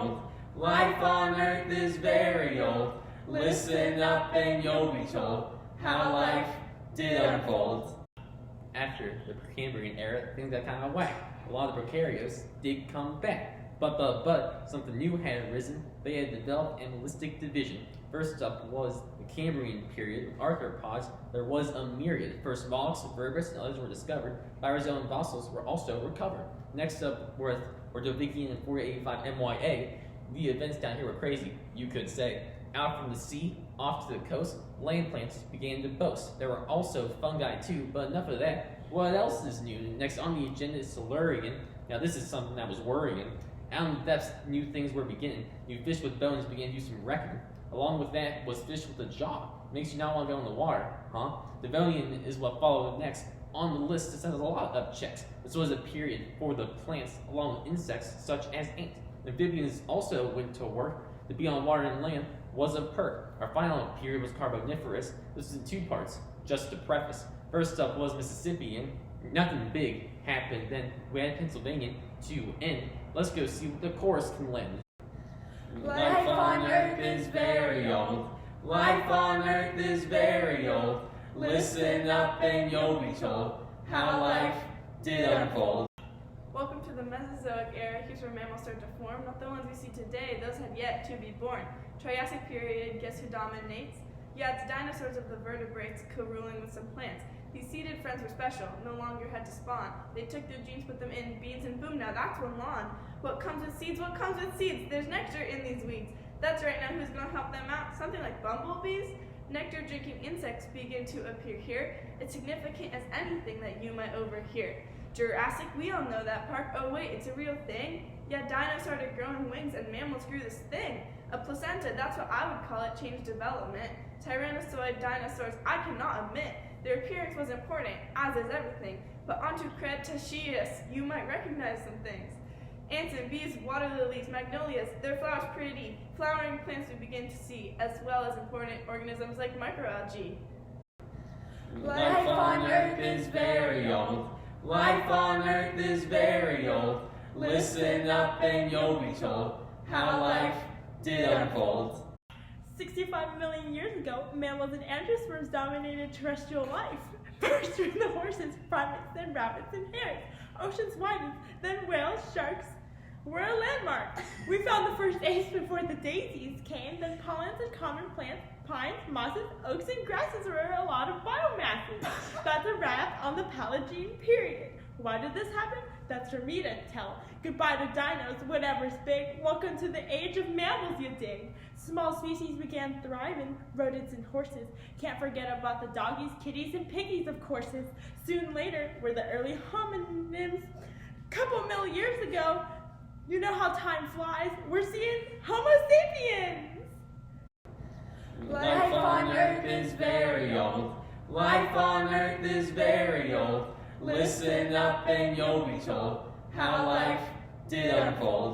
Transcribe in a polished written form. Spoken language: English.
old. Life on Earth is very old. Listen up and you'll be told how life did unfold. After the Precambrian era, things got kind of whack. A lot of the prokaryotes did come back. But, something new had arisen. They had developed animalistic division. First up was the Cambrian period with arthropods. There was a myriad. First mollusks, vertebrates, and others were discovered. Bryozoan fossils were also recovered. Next up were Ordovician and 485 MYA. The events down here were crazy, you could say. Out from the sea, off to the coast, land plants began to boast. There were also fungi too, but enough of that. What else is new? Next on the agenda is Silurian. Now this is something that was worrying. Out in the depths, new things were beginning. New fish with bones began to do some wrecking. Along with that was fish with a jaw. Makes you not want to go in the water, huh? Devonian is what followed next. On the list, this has a lot of checks. This was a period for the plants, along with insects such as ants. Amphibians also went to work. To be on water and land was a perk. Our final period was Carboniferous. This is in two parts, just to preface. First up was Mississippian. Nothing big happened. Then we had Pennsylvanian to end. Let's go see what the chorus can lend. Life on Earth is very old. Life on Earth is very old. Listen up and you'll be told how life did unfold. Welcome to the Mesozoic era. Here's where mammals start to form. Not the ones we see today, those had yet to be born. Triassic period, guess who dominates? Yeah, it's dinosaurs of the vertebrates co-ruling with some plants. These seeded friends were special, no longer had to spawn. They took their genes, put them in beans, and boom, now that's one lawn. What comes with seeds? What comes with seeds? There's nectar in these weeds. That's right, now who's gonna help them out? Something like bumblebees? Nectar-drinking insects begin to appear here. It's significant as anything that you might overhear. Jurassic, we all know that part. Oh wait, it's a real thing? Yeah, dinos started growing wings and mammals grew this thing. A placenta, that's what I would call it, changed development. Tyrannosaurid dinosaurs, I cannot admit. Their appearance was important, as is everything. But onto Cretaceous, you might recognize some things. Ants and bees, water lilies, magnolias, their flowers pretty. Flowering plants we begin to see, as well as important organisms like microalgae. Life on Earth is very old. Life on Earth is very old. Listen up and you'll be told how life did unfold. 65 million years ago, mammals and angiosperms dominated terrestrial life. First were the horses, primates, then rabbits and hares. Oceans widened, then whales, sharks were a landmark. We found the first apes before the daisies came, then pollens and common plants, pines, mosses, oaks, and grasses were a lot of biomasses. That's a wrap on the Paleogene period. Why did this happen? That's for me to tell. Goodbye to dinos, whatever's big. Welcome to the age of mammals, you dig. Small species began thriving, rodents and horses. Can't forget about the doggies, kitties, and piggies, of courses. Soon later were the early hominins. Couple million years ago, you know how time flies, we're seeing Homo sapiens. Life on Earth is very old. Life on Earth is very old. Listen up and you'll be told how life did unfold.